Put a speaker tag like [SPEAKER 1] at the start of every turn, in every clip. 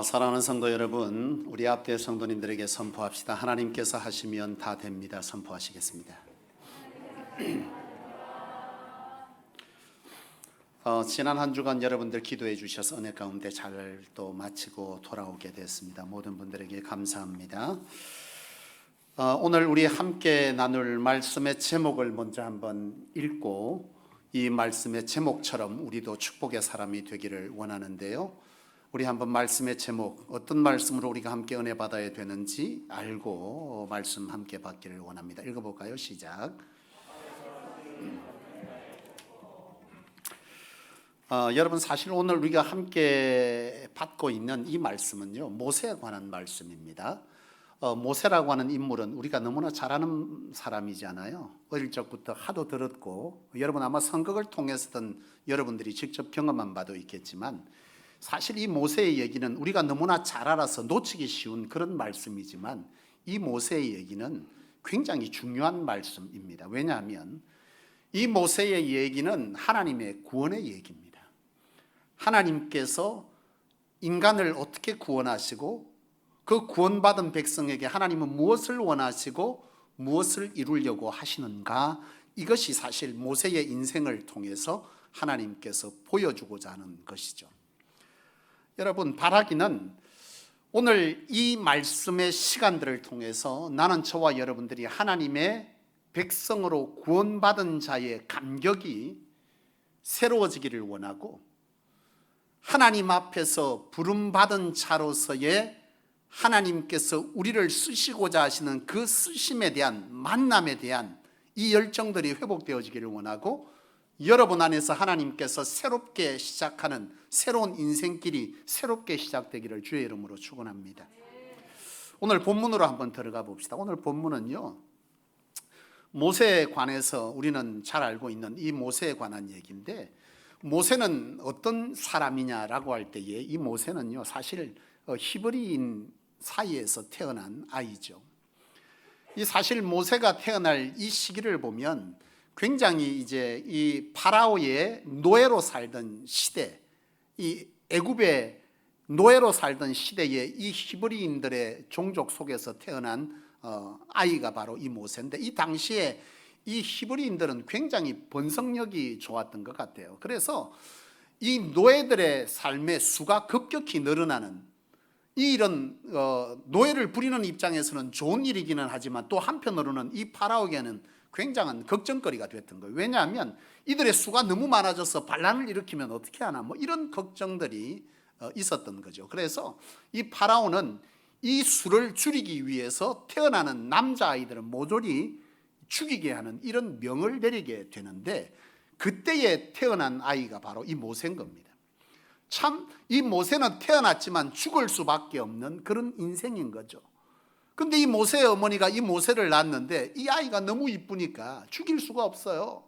[SPEAKER 1] 사랑하는 성도 여러분, 우리 앞대 성도님들에게 선포합시다. 하나님께서 하시면 다 됩니다. 선포하시겠습니다. 지난 한 주간 여러분들 기도해 주셔서 은혜 가운데 잘 또 마치고 돌아오게 됐습니다. 모든 분들에게 감사합니다. 오늘 우리 함께 나눌 말씀의 제목을 먼저 한번 읽고 이 말씀의 제목처럼 우리도 축복의 사람이 되기를 원하는데요. 우리 한번 말씀의 제목, 어떤 말씀으로 우리가 함께 은혜 받아야 되는지 알고 말씀 함께 받기를 원합니다. 읽어볼까요? 시작. 여러분, 사실 오늘 우리가 함께 받고 있는 이 말씀은요, 모세에 관한 말씀입니다. 모세라고 하는 인물은 우리가 너무나 잘 아는 사람이잖아요. 어릴 적부터 하도 들었고, 여러분 아마 선극을 통해서든 여러분들이 직접 경험한 바도 있겠지만, 사실 이 모세의 얘기는 우리가 너무나 잘 알아서 놓치기 쉬운 그런 말씀이지만, 이 모세의 얘기는 굉장히 중요한 말씀입니다. 왜냐하면 이 모세의 얘기는 하나님의 구원의 얘기입니다. 하나님께서 인간을 어떻게 구원하시고 그 구원받은 백성에게 하나님은 무엇을 원하시고 무엇을 이루려고 하시는가, 이것이 사실 모세의 인생을 통해서 하나님께서 보여주고자 하는 것이죠. 여러분, 바라기는 오늘 이 말씀의 시간들을 통해서 나는 저와 여러분들이 하나님의 백성으로 구원받은 자의 감격이 새로워지기를 원하고, 하나님 앞에서 부름받은 자로서의 하나님께서 우리를 쓰시고자 하시는 그 쓰심에 대한 만남에 대한 이 열정들이 회복되어지기를 원하고, 여러분 안에서 하나님께서 새롭게 시작하는 새로운 인생길이 새롭게 시작되기를 주의 이름으로 축원합니다. 오늘 본문으로 한번 들어가 봅시다. 오늘 본문은요, 모세에 관해서 우리는 잘 알고 있는 이 모세에 관한 얘기인데, 모세는 어떤 사람이냐라고 할 때에 이 모세는요, 사실 히브리인 사이에서 태어난 아이죠. 이 사실 모세가 태어날 이 시기를 보면 굉장히 이제 이 파라오의 노예로 살던 시대, 이 애굽의 노예로 살던 시대에 이 히브리인들의 종족 속에서 태어난 아이가 바로 이 모세인데, 이 당시에 이 히브리인들은 굉장히 번성력이 좋았던 것 같아요. 그래서 이 노예들의 삶의 수가 급격히 늘어나는, 이런 노예를 부리는 입장에서는 좋은 일이기는 하지만 또 한편으로는 이 파라오에게는 굉장한 걱정거리가 됐던 거예요. 왜냐하면 이들의 수가 너무 많아져서 반란을 일으키면 어떻게 하나, 뭐 이런 걱정들이 있었던 거죠. 그래서 이 파라오는 이 수를 줄이기 위해서 태어나는 남자아이들은 모조리 죽이게 하는 이런 명을 내리게 되는데, 그때에 태어난 아이가 바로 이 모세인 겁니다. 참 이 모세는 태어났지만 죽을 수밖에 없는 그런 인생인 거죠. 근데 이 모세의 어머니가 이 모세를 낳았는데 이 아이가 너무 이쁘니까 죽일 수가 없어요.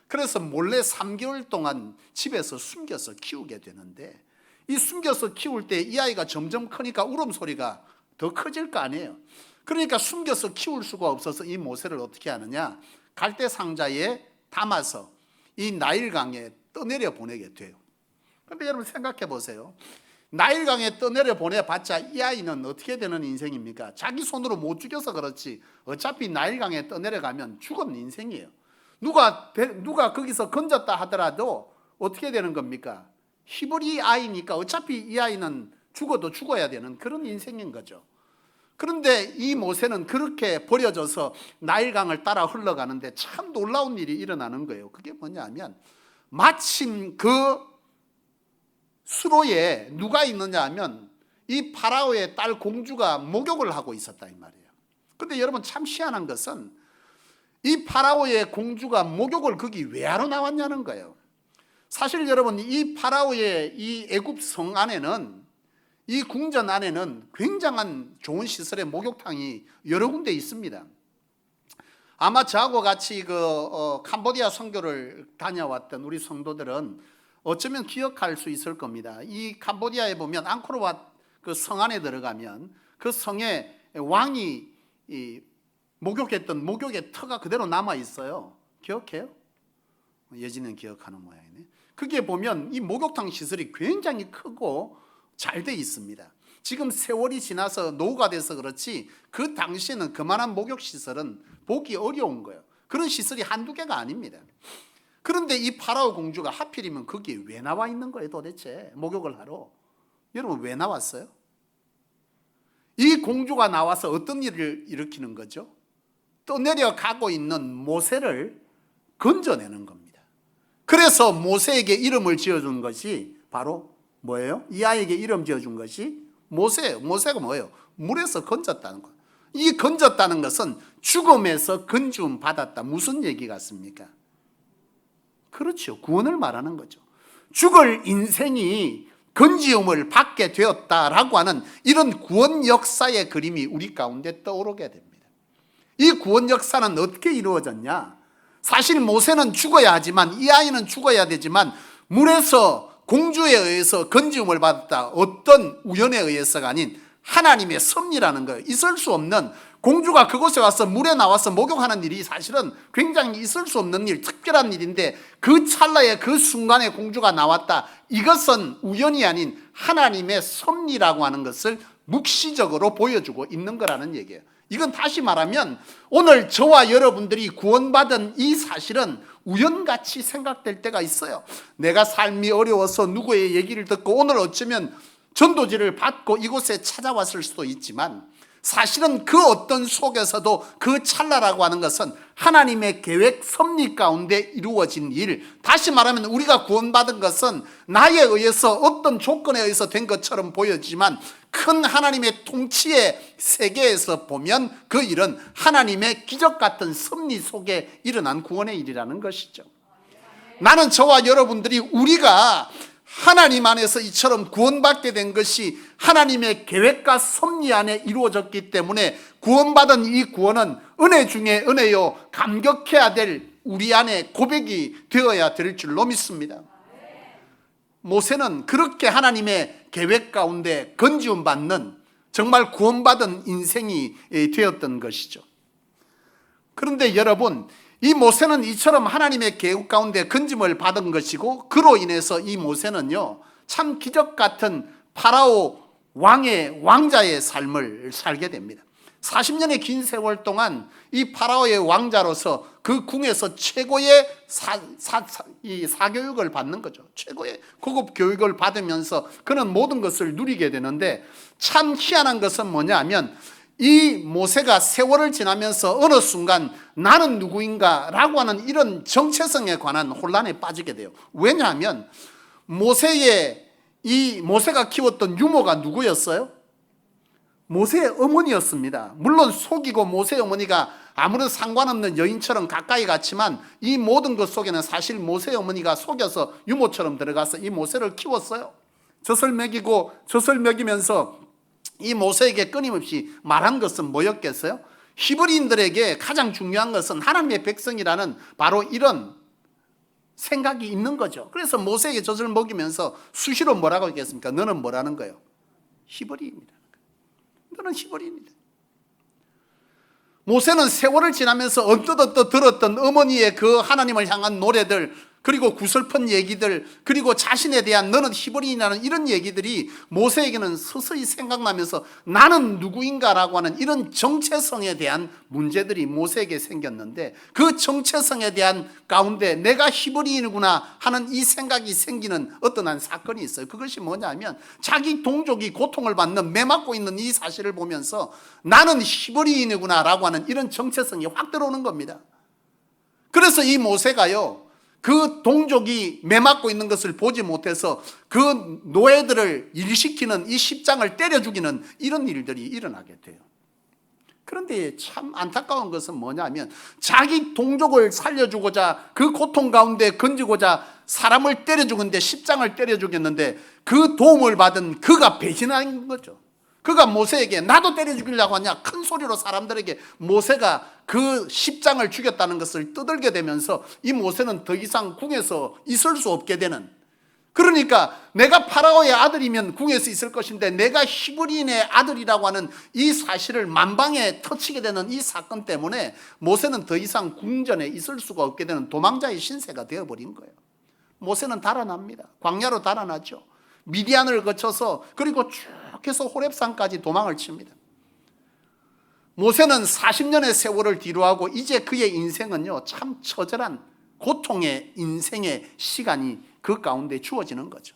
[SPEAKER 1] 그래서 몰래 3개월 동안 집에서 숨겨서 키우게 되는데, 이 숨겨서 키울 때 이 아이가 점점 크니까 울음소리가 더 커질 거 아니에요. 그러니까 숨겨서 키울 수가 없어서 이 모세를 어떻게 하느냐, 갈대 상자에 담아서 이 나일강에 떠내려 보내게 돼요. 그런데 여러분 생각해 보세요. 나일강에 떠내려 보내봤자 이 아이는 어떻게 되는 인생입니까? 자기 손으로 못 죽여서 그렇지 어차피 나일강에 떠내려가면 죽은 인생이에요. 누가 거기서 건졌다 하더라도 어떻게 되는 겁니까? 히브리 아이니까 어차피 이 아이는 죽어도 죽어야 되는 그런 인생인 거죠. 그런데 이 모세는 그렇게 버려져서 나일강을 따라 흘러가는데 참 놀라운 일이 일어나는 거예요. 그게 뭐냐면, 마침 그 수로에 누가 있느냐 하면 이 파라오의 딸 공주가 목욕을 하고 있었다 이 말이에요. 그런데 여러분 참 희한한 것은 이 파라오의 공주가 목욕을 거기 왜 하러 나왔냐는 거예요. 사실 여러분, 이 파라오의 이 애굽 성 안에는, 이 궁전 안에는 굉장한 좋은 시설의 목욕탕이 여러 군데 있습니다. 아마 저하고 같이 캄보디아 선교를 다녀왔던 우리 성도들은 어쩌면 기억할 수 있을 겁니다. 이 캄보디아에 보면 앙코르왓 그 성 안에 들어가면 그 성에 왕이 목욕했던 목욕의 터가 그대로 남아 있어요. 기억해요? 예지는 기억하는 모양이네. 그게 보면 이 목욕탕 시설이 굉장히 크고 잘 돼 있습니다. 지금 세월이 지나서 노후가 돼서 그렇지 그 당시에는 그만한 목욕시설은 보기 어려운 거예요. 그런 시설이 한두 개가 아닙니다. 그런데 이 파라오 공주가 하필이면 거기에 왜 나와 있는 거예요 도대체? 목욕을 하러. 여러분 왜 나왔어요? 이 공주가 나와서 어떤 일을 일으키는 거죠? 떠내려가고 있는 모세를 건져내는 겁니다. 그래서 모세에게 이름을 지어준 것이 바로 뭐예요? 이 아이에게 이름 지어준 것이 모세예요. 모세가 뭐예요? 물에서 건졌다는 거예요. 이 건졌다는 것은 죽음에서 건지움 받았다. 무슨 얘기 같습니까? 그렇죠. 구원을 말하는 거죠. 죽을 인생이 건지움을 받게 되었다라고 하는 이런 구원 역사의 그림이 우리 가운데 떠오르게 됩니다. 이 구원 역사는 어떻게 이루어졌냐? 사실 모세는 죽어야 하지만 이 아이는 죽어야 되지만 물에서 공주에 의해서 건지움을 받았다. 어떤 우연에 의해서가 아닌 하나님의 섭리라는 거예요. 있을 수 없는, 공주가 그곳에 와서 물에 나와서 목욕하는 일이 사실은 굉장히 있을 수 없는 일, 특별한 일인데 그 찰나에 그 순간에 공주가 나왔다. 이것은 우연이 아닌 하나님의 섭리라고 하는 것을 묵시적으로 보여주고 있는 거라는 얘기예요. 이건 다시 말하면 오늘 저와 여러분들이 구원받은 이 사실은 우연같이 생각될 때가 있어요. 내가 삶이 어려워서 누구의 얘기를 듣고 오늘 어쩌면 전도지를 받고 이곳에 찾아왔을 수도 있지만 사실은 그 어떤 속에서도 그 찰나라고 하는 것은 하나님의 계획 섭리 가운데 이루어진 일, 다시 말하면 우리가 구원받은 것은 나에 의해서 어떤 조건에 의해서 된 것처럼 보여지만 큰 하나님의 통치의 세계에서 보면 그 일은 하나님의 기적 같은 섭리 속에 일어난 구원의 일이라는 것이죠. 나는 저와 여러분들이 우리가 하나님 안에서 이처럼 구원받게 된 것이 하나님의 계획과 섭리 안에 이루어졌기 때문에 구원받은 이 구원은 은혜 중에 은혜요, 감격해야 될 우리 안에 고백이 되어야 될 줄로 믿습니다. 모세는 그렇게 하나님의 계획 가운데 건지움 받는 정말 구원받은 인생이 되었던 것이죠. 그런데 여러분, 이 모세는 이처럼 하나님의 계획 가운데 건짐을 받은 것이고 그로 인해서 이 모세는요 참 기적 같은 파라오 왕자의 삶을 살게 됩니다. 40년의 긴 세월 동안 이 파라오의 왕자로서 그 궁에서 최고의 사교육을 받는 거죠. 최고의 고급 교육을 받으면서 그는 모든 것을 누리게 되는데 참 희한한 것은 뭐냐 하면 이 모세가 세월을 지나면서 어느 순간 나는 누구인가 라고 하는 이런 정체성에 관한 혼란에 빠지게 돼요. 왜냐하면 모세가 키웠던 유모가 누구였어요? 모세의 어머니였습니다. 물론 속이고 모세의 어머니가 아무런 상관없는 여인처럼 가까이 갔지만 이 모든 것 속에는 사실 모세의 어머니가 속여서 유모처럼 들어가서 이 모세를 키웠어요. 젖을 먹이고 젖을 먹이면서 이 모세에게 끊임없이 말한 것은 뭐였겠어요? 히브리인들에게 가장 중요한 것은 하나님의 백성이라는 바로 이런 생각이 있는 거죠. 그래서 모세에게 젖을 먹이면서 수시로 뭐라고 했겠습니까? 너는 뭐라는 거예요? 히브리인이라는 거예요. 너는 히브리인이다. 모세는 세월을 지나면서 언뜻 들었던 어머니의 그 하나님을 향한 노래들, 그리고 구슬픈 얘기들, 그리고 자신에 대한 너는 히브리인이라는 이런 얘기들이 모세에게는 서서히 생각나면서 나는 누구인가라고 하는 이런 정체성에 대한 문제들이 모세에게 생겼는데 그 정체성에 대한 가운데 내가 히브리인이구나 하는 이 생각이 생기는 어떠한 사건이 있어요. 그것이 뭐냐면 자기 동족이 고통을 받는 매맞고 있는 이 사실을 보면서 나는 히브리인이구나 라고 하는 이런 정체성이 확 들어오는 겁니다. 그래서 이 모세가요 그 동족이 매맞고 있는 것을 보지 못해서 그 노예들을 일시키는 이 십장을 때려 죽이는 이런 일들이 일어나게 돼요. 그런데 참 안타까운 것은 뭐냐면 자기 동족을 살려주고자 그 고통 가운데 건지고자 사람을 때려 죽였는데 십장을 때려 죽였는데 그 도움을 받은 그가 배신한 거죠. 그가 모세에게 나도 때려 죽이려고 하냐 큰 소리로 사람들에게 모세가 그 십장을 죽였다는 것을 떠들게 되면서 이 모세는 더 이상 궁에서 있을 수 없게 되는, 그러니까 내가 파라오의 아들이면 궁에서 있을 것인데 내가 히브리인의 아들이라고 하는 이 사실을 만방에 터치게 되는 이 사건 때문에 모세는 더 이상 궁전에 있을 수가 없게 되는 도망자의 신세가 되어버린 거예요. 모세는 달아납니다. 광야로 달아나죠. 미디안을 거쳐서 그리고 쭉 해서 호렙산까지 도망을 칩니다. 모세는 40년의 세월을 뒤로하고 이제 그의 인생은요, 참 처절한 고통의 인생의 시간이 그 가운데 주어지는 거죠.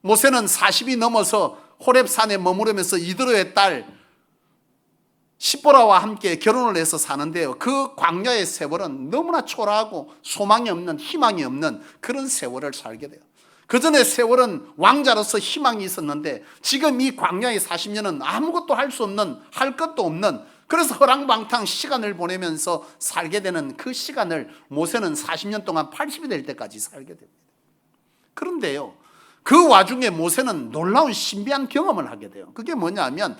[SPEAKER 1] 모세는 40이 넘어서 호렙산에 머무르면서 이드로의 딸 시보라와 함께 결혼을 해서 사는데요, 그 광야의 세월은 너무나 초라하고 소망이 없는, 희망이 없는 그런 세월을 살게 돼요. 그 전에 세월은 왕자로서 희망이 있었는데 지금 이 광야의 40년은 아무것도 할 수 없는, 할 것도 없는, 그래서 허랑방탕 시간을 보내면서 살게 되는 그 시간을 모세는 40년 동안 80이 될 때까지 살게 됩니다. 그런데요, 그 와중에 모세는 놀라운 신비한 경험을 하게 돼요. 그게 뭐냐면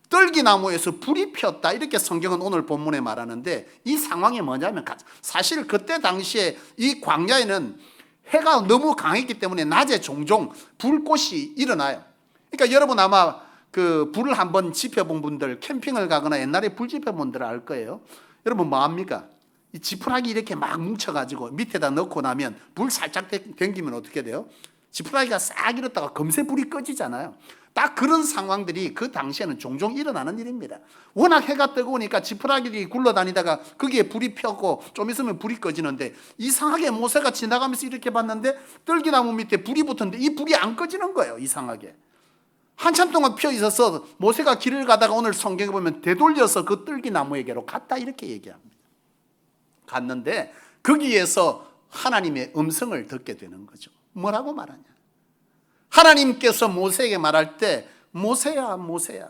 [SPEAKER 1] 떨기나무에서 불이 피었다, 이렇게 성경은 오늘 본문에 말하는데, 이 상황이 뭐냐면 사실 그때 당시에 이 광야에는 해가 너무 강했기 때문에 낮에 종종 불꽃이 일어나요. 그러니까 여러분 아마 그 불을 한번 지펴본 분들, 캠핑을 가거나 옛날에 불 지펴본 분들 알 거예요. 여러분 뭐 합니까? 이 지푸라기 이렇게 막 뭉쳐가지고 밑에다 넣고 나면 불 살짝 당기면 어떻게 돼요? 지푸라기가 싹 일었다가 금세 불이 꺼지잖아요. 딱 그런 상황들이 그 당시에는 종종 일어나는 일입니다. 워낙 해가 뜨거우니까 지푸라기들이 굴러다니다가 거기에 불이 펴고 좀 있으면 불이 꺼지는데, 이상하게 모세가 지나가면서 이렇게 봤는데 떨기나무 밑에 불이 붙었는데 이 불이 안 꺼지는 거예요. 이상하게 한참 동안 피어 있어서 모세가 길을 가다가 오늘 성경에 보면 되돌려서 그 떨기나무에게로 갔다, 이렇게 얘기합니다. 갔는데 거기에서 하나님의 음성을 듣게 되는 거죠. 뭐라고 말하냐? 하나님께서 모세에게 말할 때 모세야 모세야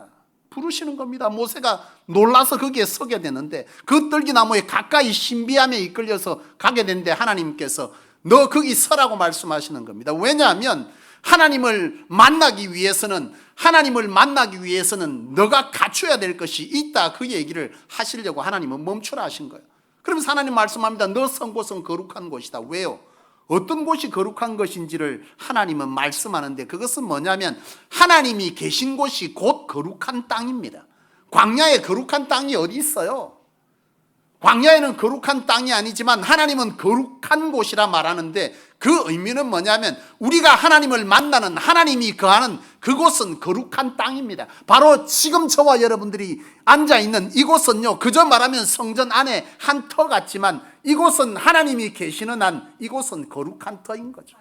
[SPEAKER 1] 부르시는 겁니다. 모세가 놀라서 거기에 서게 되는데, 그 떨기나무에 가까이 신비함에 이끌려서 가게 되는데 하나님께서 너 거기 서라고 말씀하시는 겁니다. 왜냐하면 하나님을 만나기 위해서는 너가 갖춰야 될 것이 있다, 그 얘기를 하시려고 하나님은 멈추라 하신 거예요. 그러면서 하나님 말씀합니다. 너 선 곳은 거룩한 곳이다. 왜요? 어떤 곳이 거룩한 것인지를 하나님은 말씀하는데, 그것은 뭐냐면 하나님이 계신 곳이 곧 거룩한 땅입니다. 광야에 거룩한 땅이 어디 있어요? 광야에는 거룩한 땅이 아니지만 하나님은 거룩한 곳이라 말하는데, 그 의미는 뭐냐면 우리가 하나님을 만나는, 하나님이 거하는 그곳은 거룩한 땅입니다. 바로 지금 저와 여러분들이 앉아있는 이곳은요, 그저 말하면 성전 안에 한 터 같지만 이곳은 하나님이 계시는 한 이곳은 거룩한 터인 거죠.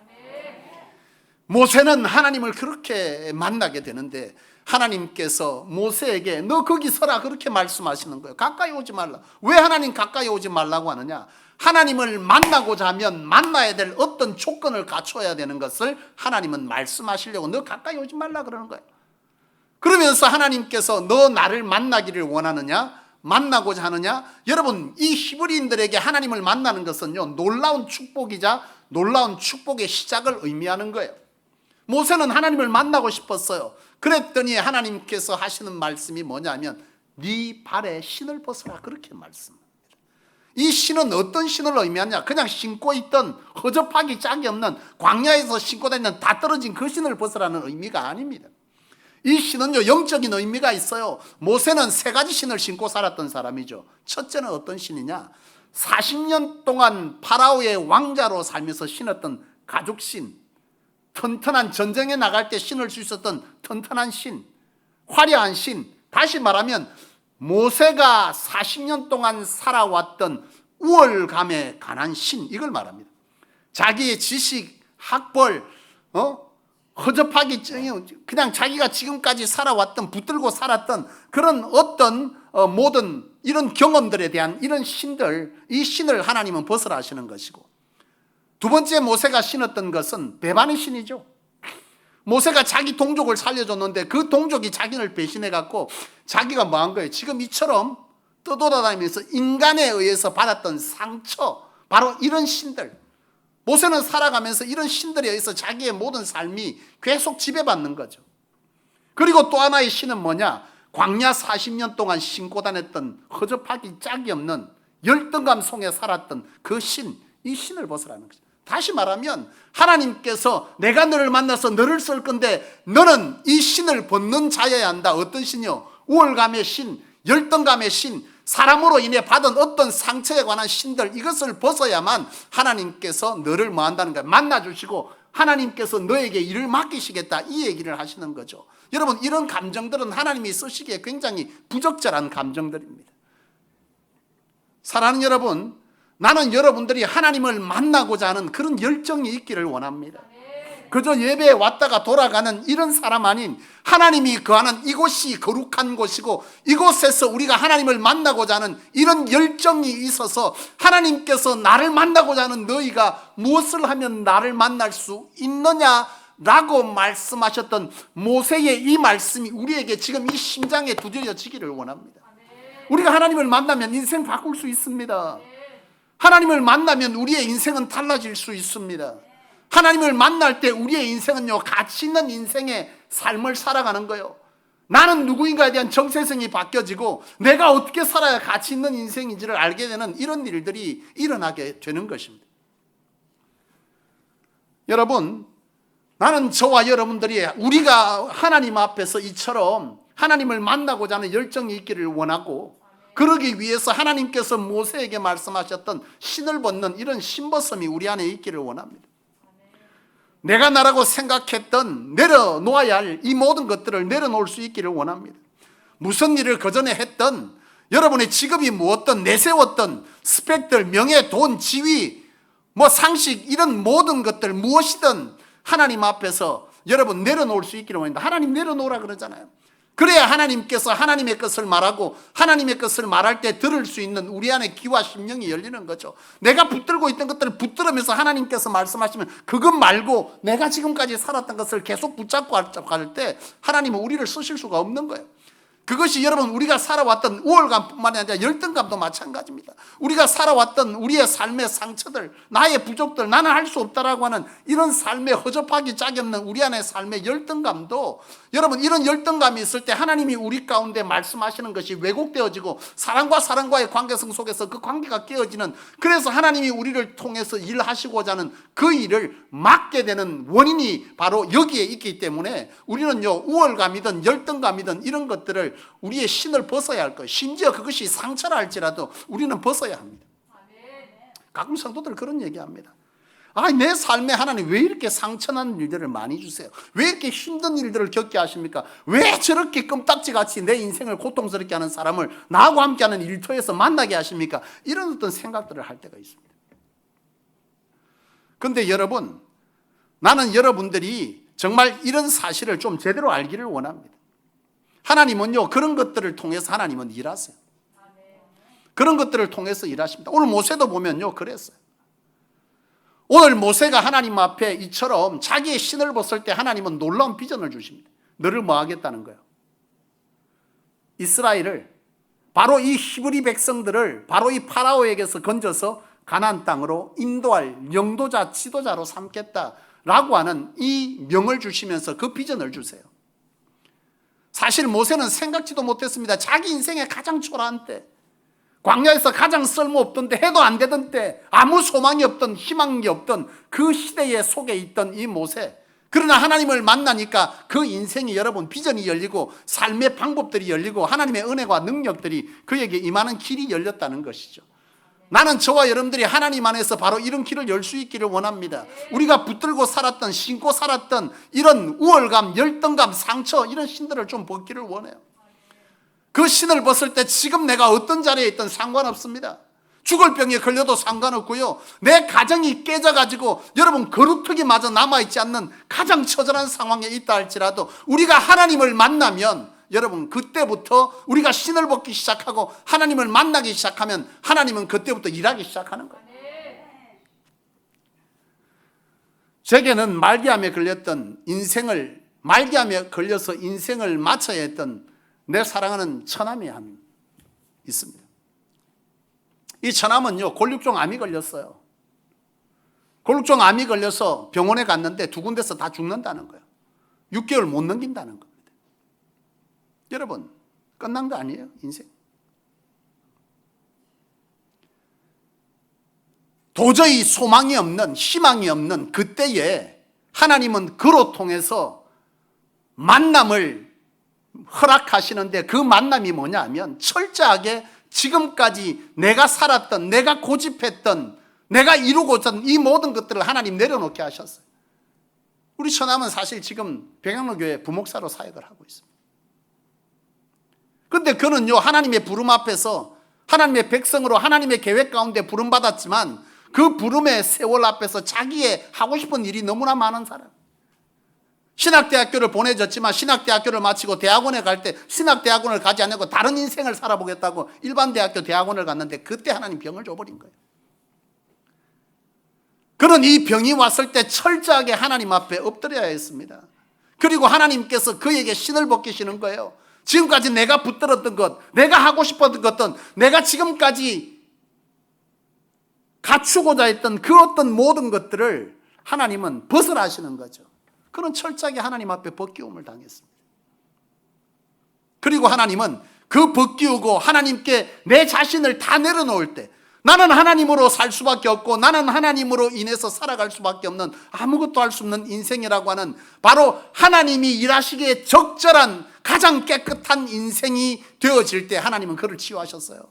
[SPEAKER 1] 모세는 하나님을 그렇게 만나게 되는데 하나님께서 모세에게 너 거기 서라, 그렇게 말씀하시는 거예요. 가까이 오지 말라. 왜 하나님 가까이 오지 말라고 하느냐? 하나님을 만나고자 하면 만나야 될 어떤 조건을 갖춰야 되는 것을 하나님은 말씀하시려고 너 가까이 오지 말라 그러는 거예요. 그러면서 하나님께서 너 나를 만나기를 원하느냐? 만나고자 하느냐? 여러분, 이 히브리인들에게 하나님을 만나는 것은요, 놀라운 축복이자 놀라운 축복의 시작을 의미하는 거예요. 모세는 하나님을 만나고 싶었어요. 그랬더니 하나님께서 하시는 말씀이 뭐냐면 네 발에 신을 벗어라, 그렇게 말씀합니다. 이 신은 어떤 신을 의미하냐? 그냥 신고 있던 허접하기 짝이 없는 광야에서 신고 다니는 다 떨어진 그 신을 벗으라는 의미가 아닙니다. 이 신은요, 영적인 의미가 있어요. 모세는 세 가지 신을 신고 살았던 사람이죠. 첫째는 어떤 신이냐? 40년 동안 파라오의 왕자로 살면서 신었던 가죽신, 튼튼한 전쟁에 나갈 때 신을 수 있었던 튼튼한 신, 화려한 신. 다시 말하면 모세가 40년 동안 살아왔던 우월감에 관한 신, 이걸 말합니다. 자기의 지식, 학벌, 허접하기, 그냥 자기가 지금까지 살아왔던, 붙들고 살았던 그런 어떤 모든 이런 경험들에 대한 이런 신들, 이 신을 하나님은 벗으라 하시는 것이고, 두 번째 모세가 신었던 것은 배반의 신이죠. 모세가 자기 동족을 살려줬는데 그 동족이 자기를 배신해갖고 자기가 뭐 한 거예요? 지금 이처럼 떠돌아다니면서 인간에 의해서 받았던 상처, 바로 이런 신들. 모세는 살아가면서 이런 신들에 의해서 자기의 모든 삶이 계속 지배받는 거죠. 그리고 또 하나의 신은 뭐냐? 광야 40년 동안 신고 다녔던 허접하기 짝이 없는 열등감 속에 살았던 그 신, 이 신을 벗으라는 거죠. 다시 말하면 하나님께서 내가 너를 만나서 너를 쓸 건데 너는 이 신을 벗는 자여야 한다. 어떤 신이요? 우월감의 신, 열등감의 신, 사람으로 인해 받은 어떤 상처에 관한 신들, 이것을 벗어야만 하나님께서 너를 뭐 한다는 거야? 만나주시고 하나님께서 너에게 일을 맡기시겠다, 이 얘기를 하시는 거죠. 여러분, 이런 감정들은 하나님이 쓰시기에 굉장히 부적절한 감정들입니다. 사랑하는 여러분, 나는 여러분들이 하나님을 만나고자 하는 그런 열정이 있기를 원합니다. 그저 예배에 왔다가 돌아가는 이런 사람 아닌, 하나님이 거하는 이곳이 거룩한 곳이고 이곳에서 우리가 하나님을 만나고자 하는 이런 열정이 있어서 하나님께서 나를 만나고자 하는 너희가 무엇을 하면 나를 만날 수 있느냐라고 말씀하셨던 모세의 이 말씀이 우리에게 지금 이 심장에 두드려지기를 원합니다. 우리가 하나님을 만나면 인생 바꿀 수 있습니다. 하나님을 만나면 우리의 인생은 달라질 수 있습니다. 하나님을 만날 때 우리의 인생은요, 가치 있는 인생의 삶을 살아가는 거예요. 나는 누구인가에 대한 정체성이 바뀌어지고 내가 어떻게 살아야 가치 있는 인생인지를 알게 되는 이런 일들이 일어나게 되는 것입니다. 여러분, 나는 저와 여러분들이 우리가 하나님 앞에서 이처럼 하나님을 만나고자 하는 열정이 있기를 원하고, 그러기 위해서 하나님께서 모세에게 말씀하셨던 신을 벗는 이런 신벗음이 우리 안에 있기를 원합니다. 내가 나라고 생각했던 내려놓아야 할 이 모든 것들을 내려놓을 수 있기를 원합니다. 무슨 일을 그전에 했던, 여러분의 직업이 무엇든 내세웠던 스펙들, 명예, 돈, 지위, 상식, 이런 모든 것들 무엇이든 하나님 앞에서 여러분 내려놓을 수 있기를 원합니다. 하나님 내려놓으라 그러잖아요. 그래야 하나님께서 하나님의 것을 말하고 하나님의 것을 말할 때 들을 수 있는 우리 안에 귀와 심령이 열리는 거죠. 내가 붙들고 있던 것들을 붙들으면서 하나님께서 말씀하시면 그것 말고 내가 지금까지 살았던 것을 계속 붙잡고 갈 때 하나님은 우리를 쓰실 수가 없는 거예요. 그것이 여러분 우리가 살아왔던 우월감뿐만 아니라 열등감도 마찬가지입니다. 우리가 살아왔던 우리의 삶의 상처들, 나의 부족들, 나는 할 수 없다라고 하는 이런 삶의 허접하기 짝이 없는 우리 안의 삶의 열등감도, 여러분 이런 열등감이 있을 때 하나님이 우리 가운데 말씀하시는 것이 왜곡되어지고 사람과 사람과의 관계성 속에서 그 관계가 깨어지는, 그래서 하나님이 우리를 통해서 일하시고자 하는 그 일을 막게 되는 원인이 바로 여기에 있기 때문에 우리는요, 우월감이든 열등감이든 이런 것들을 우리의 신을 벗어야 할 거예요. 심지어 그것이 상처라 할지라도 우리는 벗어야 합니다. 가끔 성도들 그런 얘기합니다. 내 삶에 하나님 왜 이렇게 상처난 일들을 많이 주세요? 왜 이렇게 힘든 일들을 겪게 하십니까? 왜 저렇게 껌딱지같이 내 인생을 고통스럽게 하는 사람을 나하고 함께하는 일터에서 만나게 하십니까? 이런 어떤 생각들을 할 때가 있습니다. 그런데 여러분, 나는 여러분들이 정말 이런 사실을 좀 제대로 알기를 원합니다. 하나님은요, 그런 것들을 통해서 하나님은 일하세요. 그런 것들을 통해서 일하십니다. 오늘 모세도 보면요, 그랬어요. 오늘 모세가 하나님 앞에 이처럼 자기의 신을 벗을 때 하나님은 놀라운 비전을 주십니다. 너를 뭐 하겠다는 거예요? 이스라엘을, 바로 이 히브리 백성들을 바로 이 파라오에게서 건져서 가나안 땅으로 인도할 영도자, 지도자로 삼겠다라고 하는 이 명을 주시면서 그 비전을 주세요. 사실 모세는 생각지도 못했습니다. 자기 인생의 가장 초라한 때, 광야에서 가장 쓸모없던 때, 해도 안 되던 때, 아무 소망이 없던, 희망이 없던 그 시대의 속에 있던 이 모세, 그러나 하나님을 만나니까 그 인생이 여러분 비전이 열리고 삶의 방법들이 열리고 하나님의 은혜와 능력들이 그에게 임하는 길이 열렸다는 것이죠. 나는 저와 여러분들이 하나님 안에서 바로 이런 길을 열 수 있기를 원합니다. 우리가 붙들고 살았던, 신고 살았던 이런 우월감, 열등감, 상처, 이런 신들을 좀 벗기를 원해요. 그 신을 벗을 때 지금 내가 어떤 자리에 있든 상관없습니다. 죽을 병에 걸려도 상관없고요, 내 가정이 깨져가지고 여러분 거루터기마저 남아있지 않는 가장 처절한 상황에 있다 할지라도 우리가 하나님을 만나면 여러분 그때부터 우리가 신을 벗기 시작하고 하나님을 만나기 시작하면 하나님은 그때부터 일하기 시작하는 거예요. 제게는 말기암에 걸려서 인생을 마쳐야 했던 내 사랑하는 처남이 한 있습니다. 이 처남은요, 골육종 암이 걸렸어요. 골육종 암이 걸려서 병원에 갔는데 두 군데서 다 죽는다는 거예요. 6개월 못 넘긴다는 겁니다. 여러분, 끝난 거 아니에요, 인생? 도저히 소망이 없는, 희망이 없는 그때에 하나님은 그로 통해서 만남을 허락하시는데, 그 만남이 뭐냐 하면 철저하게 지금까지 내가 살았던, 내가 고집했던, 내가 이루고자 이 모든 것들을 하나님 내려놓게 하셨어요. 우리 처남은 사실 지금 백양로교회 부목사로 사역을 하고 있습니다. 그런데 그는요, 하나님의 부름 앞에서 하나님의 백성으로 하나님의 계획 가운데 부름받았지만 그 부름의 세월 앞에서 자기의 하고 싶은 일이 너무나 많은 사람. 신학대학교를 보내졌지만 신학대학교를 마치고 대학원에 갈 때 신학대학원을 가지 않고 다른 인생을 살아보겠다고 일반 대학교 대학원을 갔는데 그때 하나님 병을 줘버린 거예요. 그는 이 병이 왔을 때 철저하게 하나님 앞에 엎드려야 했습니다. 그리고 하나님께서 그에게 신을 벗기시는 거예요. 지금까지 내가 붙들었던 것, 내가 하고 싶었던 것들, 내가 지금까지 갖추고자 했던 그 어떤 모든 것들을 하나님은 벗어나시는 거죠. 그는 철저하게 하나님 앞에 벗기움을 당했습니다. 그리고 하나님은 그 벗기우고 하나님께 내 자신을 다 내려놓을 때 나는 하나님으로 살 수밖에 없고 나는 하나님으로 인해서 살아갈 수밖에 없는 아무것도 할 수 없는 인생이라고 하는 바로 하나님이 일하시기에 적절한 가장 깨끗한 인생이 되어질 때 하나님은 그를 치유하셨어요.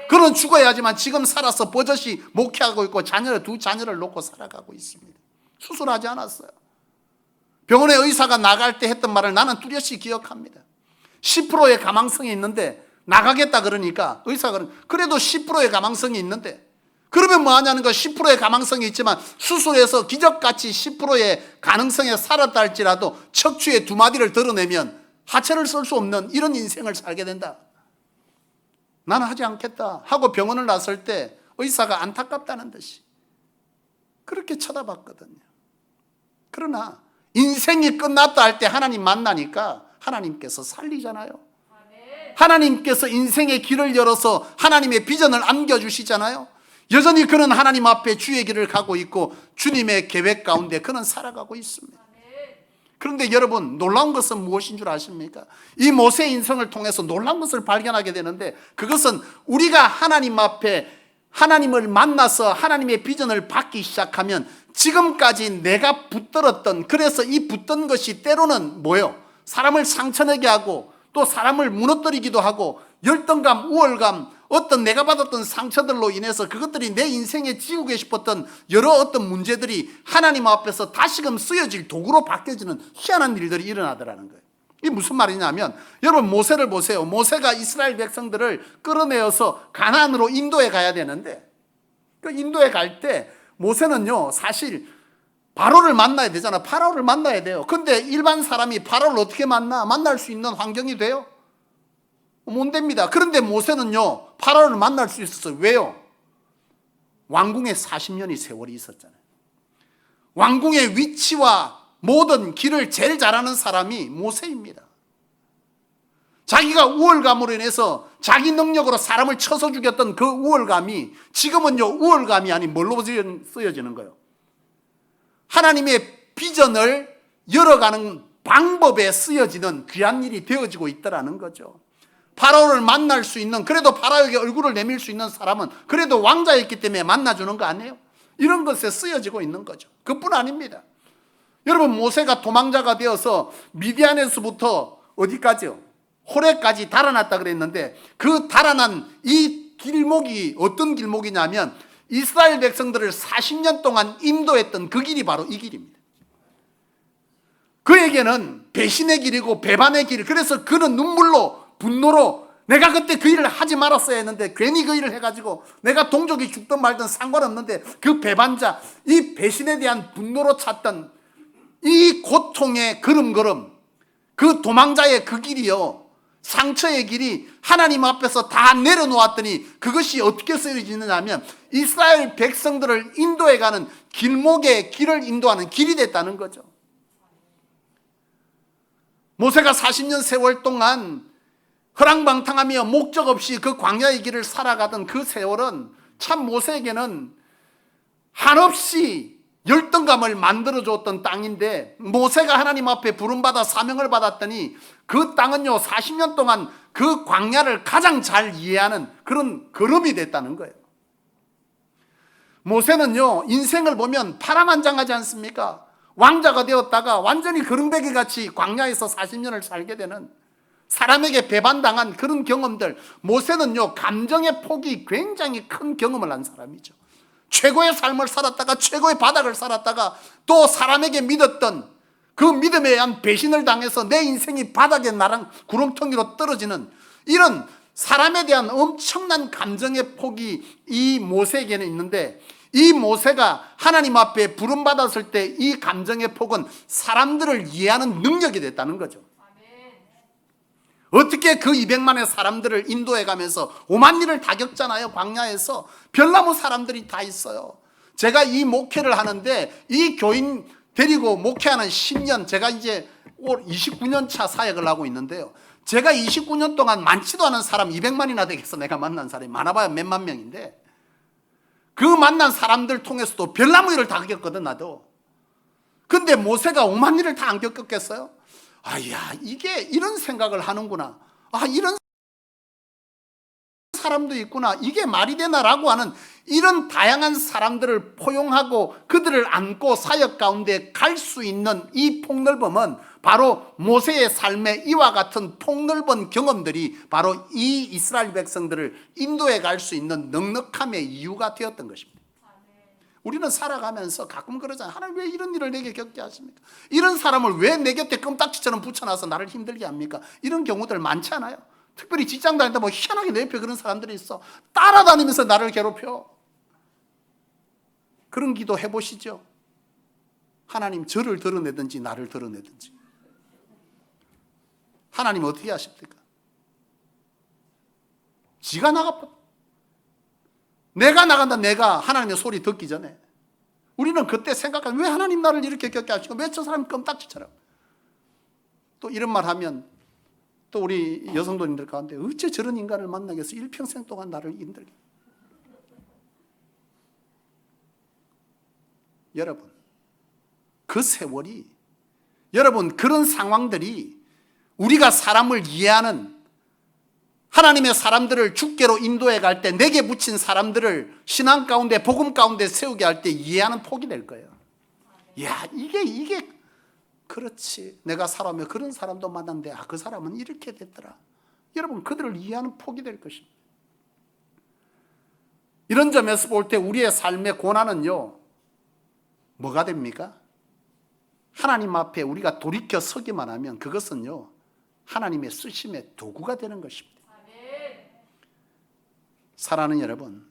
[SPEAKER 1] 그는 죽어야 하지만 지금 살아서 버젓이 목회하고 있고 두 자녀를 놓고 살아가고 있습니다. 수술하지 않았어요. 병원의 의사가 나갈 때 했던 말을 나는 뚜렷이 기억합니다. 10%의 가망성이 있는데 나가겠다 그러니까 의사가 그래도 10%의 가망성이 있는데 그러면 뭐 하냐는 거. 10%의 가망성이 있지만 수술해서 기적같이 10%의 가능성에 살았다 할지라도 척추의 두 마디를 드러내면 하체를 쓸 수 없는 이런 인생을 살게 된다. 나는 하지 않겠다 하고 병원을 나설 때 의사가 안타깝다는 듯이 그렇게 쳐다봤거든요. 그러나 인생이 끝났다 할 때 하나님 만나니까 하나님께서 살리잖아요. 하나님께서 인생의 길을 열어서 하나님의 비전을 안겨주시잖아요. 여전히 그는 하나님 앞에 주의 길을 가고 있고 주님의 계획 가운데 그는 살아가고 있습니다. 그런데 여러분, 놀라운 것은 무엇인 줄 아십니까? 이 모세의 인생을 통해서 놀라운 것을 발견하게 되는데 그것은 우리가 하나님 앞에 하나님을 만나서 하나님의 비전을 받기 시작하면 지금까지 내가 붙들었던, 그래서 이 붙던 것이 때로는 뭐예요? 사람을 상처내게 하고 또 사람을 무너뜨리기도 하고 열등감, 우월감, 어떤 내가 받았던 상처들로 인해서 그것들이 내 인생에 지우고 싶었던 여러 어떤 문제들이 하나님 앞에서 다시금 쓰여질 도구로 바뀌어지는 희한한 일들이 일어나더라는 거예요. 이게 무슨 말이냐면 여러분 모세를 보세요. 모세가 이스라엘 백성들을 끌어내어서 가나안으로 인도에 가야 되는데 그 인도에 갈 때 모세는요 사실 바로를 만나야 되잖아. 파라오를 만나야 돼요. 근데 일반 사람이 파라오를 어떻게 만날 수 있는 환경이 돼요? 못 됩니다. 그런데 모세는요 파라오를 만날 수 있었어요. 왜요? 왕궁에 40년의 세월이 있었잖아요. 왕궁의 위치와 모든 길을 제일 잘하는 사람이 모세입니다. 자기가 우월감으로 인해서 자기 능력으로 사람을 쳐서 죽였던 그 우월감이 지금은요 우월감이 아닌 뭘로 쓰여지는 거예요? 하나님의 비전을 열어가는 방법에 쓰여지는 귀한 일이 되어지고 있다는 거죠. 파라오를 만날 수 있는, 그래도 파라오에게 얼굴을 내밀 수 있는 사람은 그래도 왕자였기 때문에 만나주는 거 아니에요? 이런 것에 쓰여지고 있는 거죠. 그뿐 아닙니다. 여러분 모세가 도망자가 되어서 미디안에서부터 어디까지요? 호레까지 달아났다 그랬는데 그 달아난 이 길목이 어떤 길목이냐면 이스라엘 백성들을 40년 동안 인도했던 그 길이 바로 이 길입니다. 그에게는 배신의 길이고 배반의 길. 그래서 그는 눈물로 분노로 내가 그때 그 일을 하지 말았어야 했는데 괜히 그 일을 해가지고 내가 동족이 죽든 말든 상관없는데 그 배반자, 이 배신에 대한 분노로 찾던 이 고통의 걸음걸음, 그 도망자의 그 길이요 상처의 길이 하나님 앞에서 다 내려놓았더니 그것이 어떻게 쓰여지느냐 하면 이스라엘 백성들을 인도해 가는 길목의 길을 인도하는 길이 됐다는 거죠. 모세가 40년 세월 동안 허랑방탕하며 목적 없이 그 광야의 길을 살아가던 그 세월은 참 모세에게는 한없이 열등감을 만들어줬던 땅인데 모세가 하나님 앞에 부름받아 사명을 받았더니 그 땅은요 40년 동안 그 광야를 가장 잘 이해하는 그런 걸음이 됐다는 거예요. 모세는요 인생을 보면 파란만장하지 않습니까? 왕자가 되었다가 완전히 거렁뱅이 같이 광야에서 40년을 살게 되는, 사람에게 배반당한 그런 경험들. 모세는요 감정의 폭이 굉장히 큰 경험을 한 사람이죠. 최고의 삶을 살았다가 최고의 바닥을 살았다가 또 사람에게 믿었던 그 믿음에 의한 배신을 당해서 내 인생이 바닥에 나랑 구렁텅이로 떨어지는 이런 사람에 대한 엄청난 감정의 폭이 이 모세에게는 있는데, 이 모세가 하나님 앞에 부름받았을 때 이 감정의 폭은 사람들을 이해하는 능력이 됐다는 거죠. 어떻게 그 200만의 사람들을 인도해 가면서 5만 일을 다 겪잖아요. 광야에서 별나무 사람들이 다 있어요. 제가 이 목회를 하는데 이 교인 데리고 목회하는 10년, 제가 이제 29년 차 사역을 하고 있는데요. 제가 29년 동안 많지도 않은 사람 200만이나 되겠어. 내가 만난 사람이 많아봐야 몇만 명인데, 그 만난 사람들 통해서도 별나무 일을 다 겪거든 나도. 근데 모세가 5만 일을 다 안 겪었겠어요? 아야, 이게 이런 생각을 하는구나. 아, 이런 사람도 있구나. 이게 말이 되나라고 하는 이런 다양한 사람들을 포용하고 그들을 안고 사역 가운데 갈 수 있는 이 폭넓음은 바로 모세의 삶에 이와 같은 폭넓은 경험들이 바로 이 이스라엘 백성들을 인도해 갈 수 있는 넉넉함의 이유가 되었던 것입니다. 우리는 살아가면서 가끔 그러잖아요. 하나님 왜 이런 일을 내게 겪게 하십니까? 이런 사람을 왜 내 곁에 껌딱지처럼 붙여놔서 나를 힘들게 합니까? 이런 경우들 많지 않아요? 특별히 직장 다니다 뭐 희한하게 내 옆에 그런 사람들이 있어. 따라다니면서 나를 괴롭혀. 그런 기도 해보시죠. 하나님 저를 드러내든지 나를 드러내든지. 하나님 어떻게 하십니까? 지가 나가. 내가 나간다. 내가 하나님의 소리 듣기 전에 우리는 그때 생각하면 왜 하나님 나를 이렇게 겪게 하시고 왜 저 사람 껌딱지처럼. 또 이런 말 하면 또 우리 여성도님들 가운데 어째 저런 인간을 만나겠어. 일평생 동안 나를 힘들게. 여러분, 그 세월이, 여러분 그런 상황들이 우리가 사람을 이해하는, 하나님의 사람들을 주께로 인도해 갈 때 내게 붙인 사람들을 신앙 가운데 복음 가운데 세우게 할 때 이해하는 폭이 될 거예요. 야, 이게 그렇지. 내가 살아오며 그런 사람도 만났는데 그 사람은 이렇게 됐더라. 여러분 그들을 이해하는 폭이 될 것입니다. 이런 점에서 볼 때 우리의 삶의 고난은요, 뭐가 됩니까? 하나님 앞에 우리가 돌이켜 서기만 하면 그것은요, 하나님의 쓰심의 도구가 되는 것입니다. 사랑하는 여러분,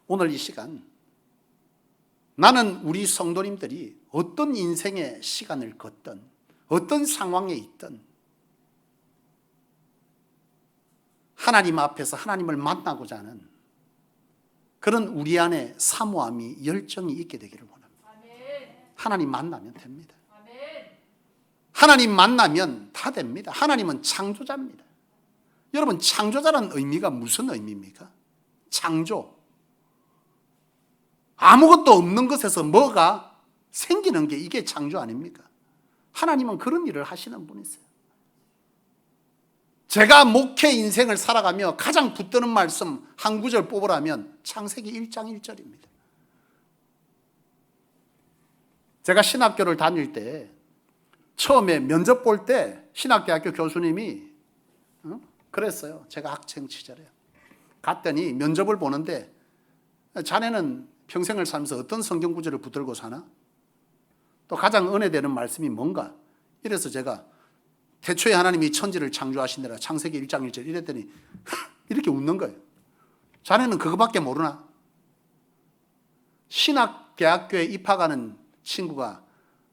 [SPEAKER 1] 오늘 이 시간 나는 우리 성도님들이 어떤 인생의 시간을 걷든 어떤 상황에 있든 하나님 앞에서 하나님을 만나고자 하는 그런 우리 안에 사모함이, 열정이 있게 되기를 원합니다. 하나님 만나면 됩니다. 하나님 만나면 다 됩니다. 하나님은 창조자입니다. 여러분, 창조자라는 의미가 무슨 의미입니까? 창조. 아무것도 없는 것에서 뭐가 생기는 게 이게 창조 아닙니까? 하나님은 그런 일을 하시는 분이세요. 제가 목회 인생을 살아가며 가장 붙드는 말씀 한 구절 뽑으라면 창세기 1장 1절입니다. 제가 신학교를 다닐 때 처음에 면접 볼 때 신학대학교 교수님이 그랬어요. 제가 학창 시절에 갔더니 면접을 보는데, 자네는 평생을 살면서 어떤 성경 구절을 붙들고 사나? 또 가장 은혜되는 말씀이 뭔가? 이래서 제가 태초에 하나님이 천지를 창조하시느라 창세기 1장 1절 이랬더니 이렇게 웃는 거예요. 자네는 그거밖에 모르나? 신학대학교에 입학하는 친구가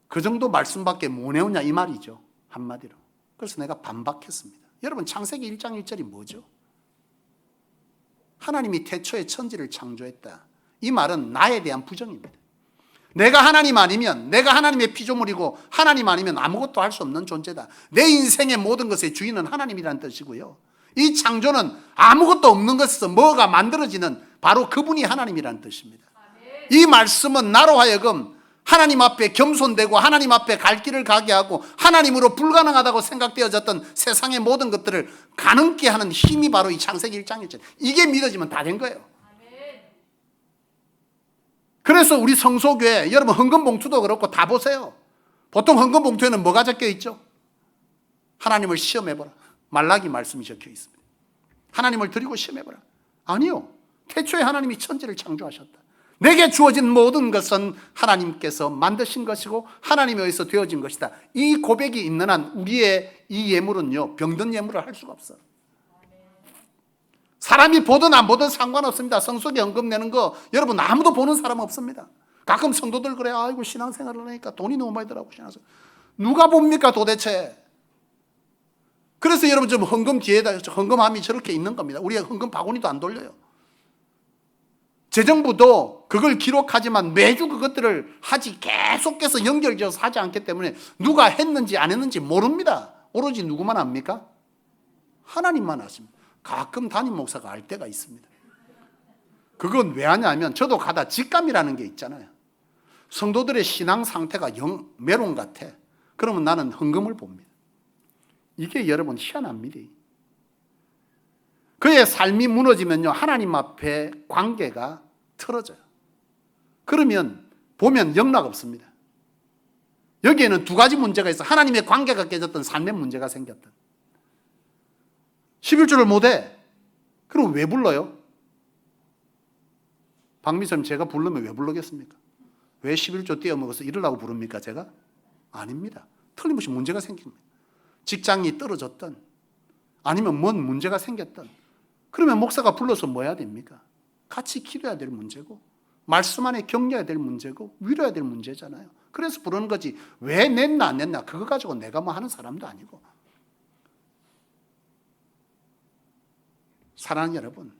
[SPEAKER 1] 그 정도 말씀밖에 못 외우냐 이 말이죠. 한마디로. 그래서 내가 반박했습니다. 여러분, 창세기 1장 1절이 뭐죠? 하나님이 태초에 천지를 창조했다. 이 말은 나에 대한 부정입니다. 내가 하나님 아니면, 내가 하나님의 피조물이고 하나님 아니면 아무것도 할 수 없는 존재다. 내 인생의 모든 것의 주인은 하나님이라는 뜻이고요. 이 창조는 아무것도 없는 것에서 뭐가 만들어지는 바로 그분이 하나님이라는 뜻입니다. 이 말씀은 나로 하여금 하나님 앞에 겸손되고 하나님 앞에 갈 길을 가게 하고 하나님으로 불가능하다고 생각되어졌던 세상의 모든 것들을 가능케 하는 힘이 바로 이 창세기 1장 1절. 이게 믿어지면 다 된 거예요. 그래서 우리 성소교회, 여러분 헌금 봉투도 그렇고 다 보세요. 보통 헌금 봉투에는 뭐가 적혀 있죠? 하나님을 시험해보라. 말라기 말씀이 적혀 있습니다. 하나님을 드리고 시험해보라. 아니요. 태초에 하나님이 천지를 창조하셨다. 내게 주어진 모든 것은 하나님께서 만드신 것이고 하나님에 의해서 되어진 것이다. 이 고백이 있는 한 우리의 이 예물은요, 병든 예물을 할 수가 없어. 사람이 보든 안 보든 상관없습니다. 성소에 헌금 내는 거 여러분 아무도 보는 사람 없습니다. 가끔 성도들 그래요. 아이고 신앙생활을 하니까 돈이 너무 많이 들어가고 신앙생활. 누가 봅니까 도대체? 그래서 여러분 좀 헌금 뒤에다 헌금함이 저렇게 있는 겁니다. 우리가 헌금 바구니도 안 돌려요. 재정부도 그걸 기록하지만 매주 그것들을 하지 계속해서 연결지어서 하지 않기 때문에 누가 했는지 안 했는지 모릅니다. 오로지 누구만 압니까? 하나님만 아십니다. 가끔 담임 목사가 알 때가 있습니다. 그건 왜 하냐면 저도 가다 직감이라는 게 있잖아요. 성도들의 신앙 상태가 영 메론 같아. 그러면 나는 헌금을 봅니다. 이게 여러분 희한합니다. 그의 삶이 무너지면요, 하나님 앞에 관계가 틀어져요. 그러면 보면 영락 없습니다. 여기에는 두 가지 문제가 있어. 하나님의 관계가 깨졌던, 삶의 문제가 생겼던. 11조를 못해. 그럼 왜 불러요? 박미선 제가 부르면 왜 부르겠습니까? 왜 11조 떼어먹어서 이러려고 부릅니까 제가? 아닙니다. 틀림없이 문제가 생긴 거예요. 직장이 떨어졌던, 아니면 뭔 문제가 생겼던. 그러면 목사가 불러서 뭐 해야 됩니까? 같이 기도해야 될 문제고, 말씀 안에 격려해야 될 문제고, 위로해야 될 문제잖아요. 그래서 부르는 거지. 왜 냈나 안 냈나 그거 가지고 내가 뭐 하는 사람도 아니고. 사랑하는 여러분,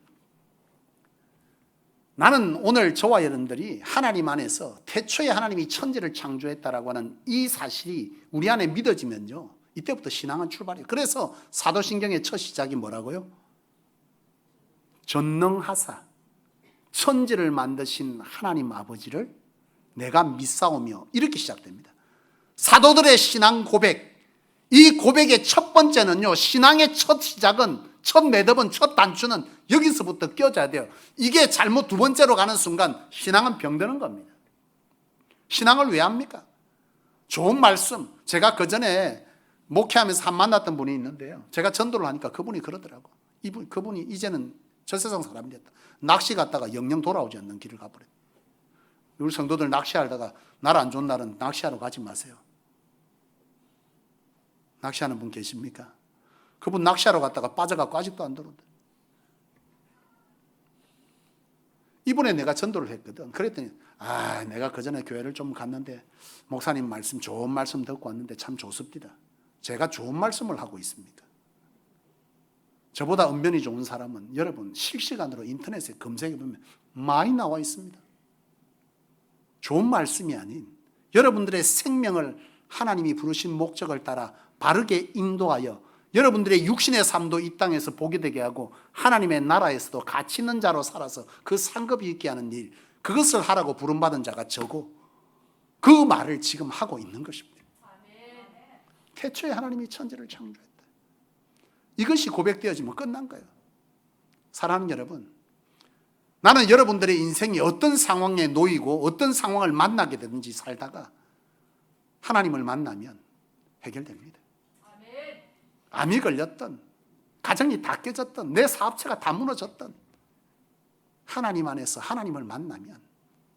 [SPEAKER 1] 나는 오늘 저와 여러분들이 하나님 안에서 태초에 하나님이 천지를 창조했다라고 하는 이 사실이 우리 안에 믿어지면요, 이때부터 신앙은 출발이에요. 그래서 사도신경의 첫 시작이 뭐라고요? 전능하사 천지를 만드신 하나님 아버지를 내가 믿사오며, 이렇게 시작됩니다. 사도들의 신앙 고백, 이 고백의 첫 번째는요, 신앙의 첫 시작은, 첫 매듭은, 첫 단추는 여기서부터 껴져야 돼요. 이게 잘못 두 번째로 가는 순간 신앙은 병드는 겁니다. 신앙을 왜 합니까? 좋은 말씀, 제가 그 전에 목회하면서 만났던 분이 있는데요, 제가 전도를 하니까 그분이 그러더라고. 그분이 이제는 저 세상 사람이 됐다. 낚시 갔다가 영영 돌아오지 않는 길을 가버려요. 우리 성도들 낚시하다가 날 안 좋은 날은 낚시하러 가지 마세요. 낚시하는 분 계십니까? 그분 낚시하러 갔다가 빠져갖고 아직도 안 들어온다. 이번에 내가 전도를 했거든. 그랬더니 내가 그 전에 교회를 좀 갔는데 목사님 말씀, 좋은 말씀 듣고 왔는데 참 좋습니다. 제가 좋은 말씀을 하고 있습니까? 저보다 언변이 좋은 사람은 여러분 실시간으로 인터넷에 검색해 보면 많이 나와 있습니다. 좋은 말씀이 아닌 여러분들의 생명을 하나님이 부르신 목적을 따라 바르게 인도하여 여러분들의 육신의 삶도 이 땅에서 보게 되게 하고 하나님의 나라에서도 가치 있는 자로 살아서 그 상급이 있게 하는 일, 그것을 하라고 부름받은 자가 저고 그 말을 지금 하고 있는 것입니다. 태초에 하나님이 천지를 창조했다. 이것이 고백되어지면 끝난 거예요. 사랑하는 여러분, 나는 여러분들의 인생이 어떤 상황에 놓이고 어떤 상황을 만나게 되든지 살다가 하나님을 만나면 해결됩니다. 암이 걸렸던, 가정이 다 깨졌던, 내 사업체가 다 무너졌던, 하나님 안에서 하나님을 만나면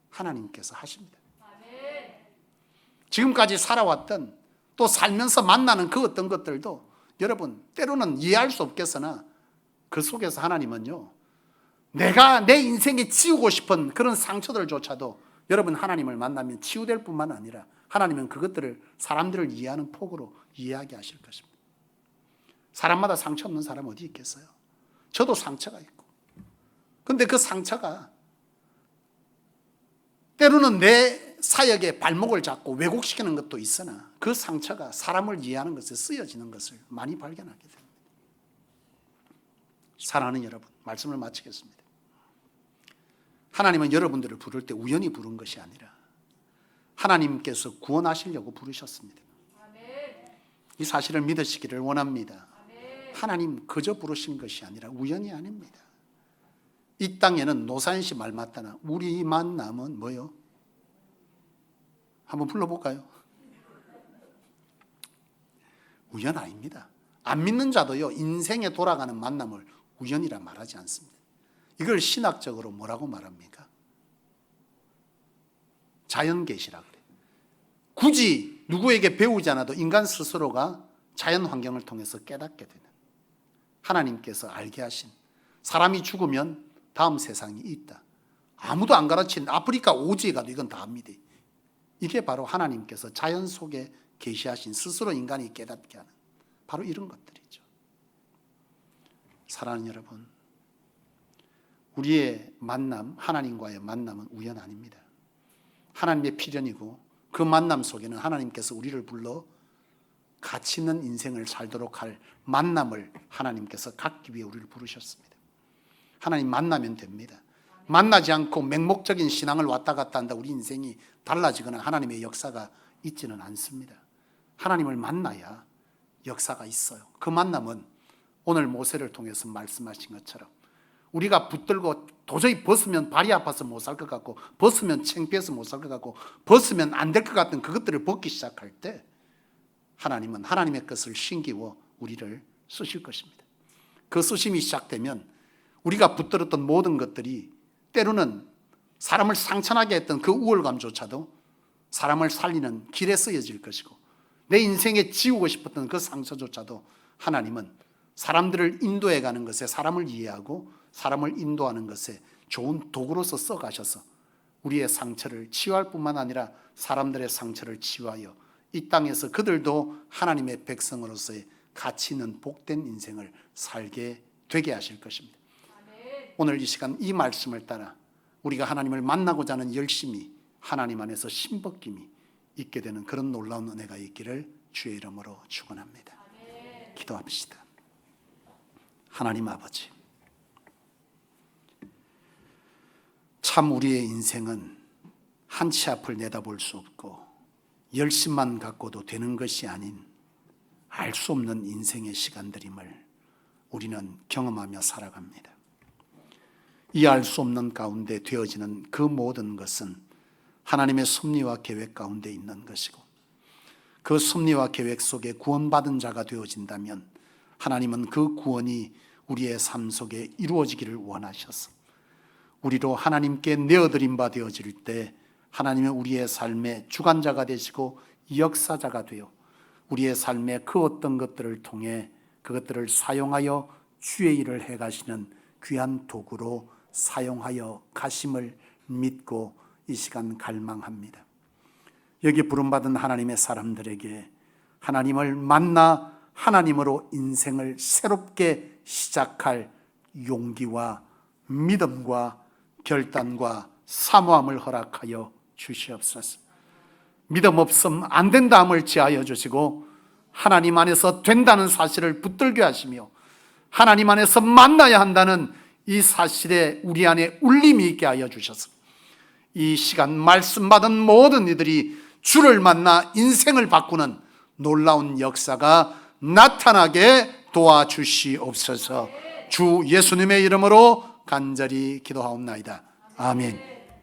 [SPEAKER 1] 하나님께서 하십니다. 지금까지 살아왔던, 또 살면서 만나는 그 어떤 것들도 여러분 때로는 이해할 수 없겠으나 그 속에서 하나님은요, 내가 내 인생에 치우고 싶은 그런 상처들조차도 여러분 하나님을 만나면 치유될 뿐만 아니라 하나님은 그것들을 사람들을 이해하는 폭으로 이해하게 하실 것입니다. 사람마다 상처 없는 사람 어디 있겠어요? 저도 상처가 있고, 근데 그 상처가 때로는 내 사역에 발목을 잡고 왜곡시키는 것도 있으나 그 상처가 사람을 이해하는 것에 쓰여지는 것을 많이 발견하게 됩니다. 사랑하는 여러분, 말씀을 마치겠습니다. 하나님은 여러분들을 부를 때 우연히 부른 것이 아니라 하나님께서 구원하시려고 부르셨습니다. 이 사실을 믿으시기를 원합니다. 하나님 그저 부르신 것이 아니라 우연이 아닙니다. 이 땅에는 노사연 씨 말 맞다나 우리만 남은 뭐요? 한번 불러볼까요? 우연 아닙니다. 안 믿는 자도요, 인생에 돌아가는 만남을 우연이라 말하지 않습니다. 이걸 신학적으로 뭐라고 말합니까? 자연 계시라 그래. 굳이 누구에게 배우지 않아도 인간 스스로가 자연 환경을 통해서 깨닫게 되는, 하나님께서 알게 하신, 사람이 죽으면 다음 세상이 있다. 아무도 안 가르친 아프리카 오지에 가도 이건 다 압니다. 이게 바로 하나님께서 자연 속에 계시하신, 스스로 인간이 깨닫게 하는 바로 이런 것들이죠. 사랑하는 여러분, 우리의 만남, 하나님과의 만남은 우연 아닙니다. 하나님의 필연이고, 그 만남 속에는 하나님께서 우리를 불러 가치 있는 인생을 살도록 할 만남을 하나님께서 갖기 위해 우리를 부르셨습니다. 하나님 만나면 됩니다. 만나지 않고 맹목적인 신앙을 왔다 갔다 한다 우리 인생이 달라지거나 하나님의 역사가 있지는 않습니다. 하나님을 만나야 역사가 있어요. 그 만남은 오늘 모세를 통해서 말씀하신 것처럼 우리가 붙들고 도저히 벗으면 발이 아파서 못 살 것 같고, 벗으면 창피해서 못 살 것 같고, 벗으면 안 될 것 같은 그것들을 벗기 시작할 때 하나님은 하나님의 것을 신기워 우리를 쓰실 것입니다. 그 쓰심이 시작되면 우리가 붙들었던 모든 것들이 때로는 사람을 상처나게 했던 그 우월감조차도 사람을 살리는 길에 쓰여질 것이고, 내 인생에 지우고 싶었던 그 상처조차도 하나님은 사람들을 인도해 가는 것에, 사람을 이해하고 사람을 인도하는 것에 좋은 도구로서 써가셔서 우리의 상처를 치유할 뿐만 아니라 사람들의 상처를 치유하여 이 땅에서 그들도 하나님의 백성으로서의 가치 있는 복된 인생을 살게 되게 하실 것입니다. 오늘 이 시간 이 말씀을 따라 우리가 하나님을 만나고자 하는 열심이 하나님 안에서 신벗김이 있게 되는 그런 놀라운 은혜가 있기를 주의 이름으로 축원합니다. 기도합시다. 하나님 아버지, 참 우리의 인생은 한 치 앞을 내다볼 수 없고 열심만 갖고도 되는 것이 아닌 알 수 없는 인생의 시간들임을 우리는 경험하며 살아갑니다. 이 알 수 없는 가운데 되어지는 그 모든 것은 하나님의 섭리와 계획 가운데 있는 것이고, 그 섭리와 계획 속에 구원받은 자가 되어진다면 하나님은 그 구원이 우리의 삶 속에 이루어지기를 원하셔서 우리로 하나님께 내어드린 바 되어질 때 하나님은 우리의 삶의 주관자가 되시고 역사자가 되어 우리의 삶의 그 어떤 것들을 통해 그것들을 사용하여 주의 일을 해가시는 귀한 도구로 사용하여 가심을 믿고 이 시간 갈망합니다. 여기 부름받은 하나님의 사람들에게 하나님을 만나 하나님으로 인생을 새롭게 시작할 용기와 믿음과 결단과 사모함을 허락하여 주시옵소서. 믿음 없음 안 된다함을 지하여 주시고 하나님 안에서 된다는 사실을 붙들게 하시며 하나님 안에서 만나야 한다는 이 사실에 우리 안에 울림이 있게 하여 주셔서 이 시간 말씀 받은 모든 이들이 주를 만나 인생을 바꾸는 놀라운 역사가 나타나게 도와주시옵소서. 주 예수님의 이름으로 간절히 기도하옵나이다. 아멘.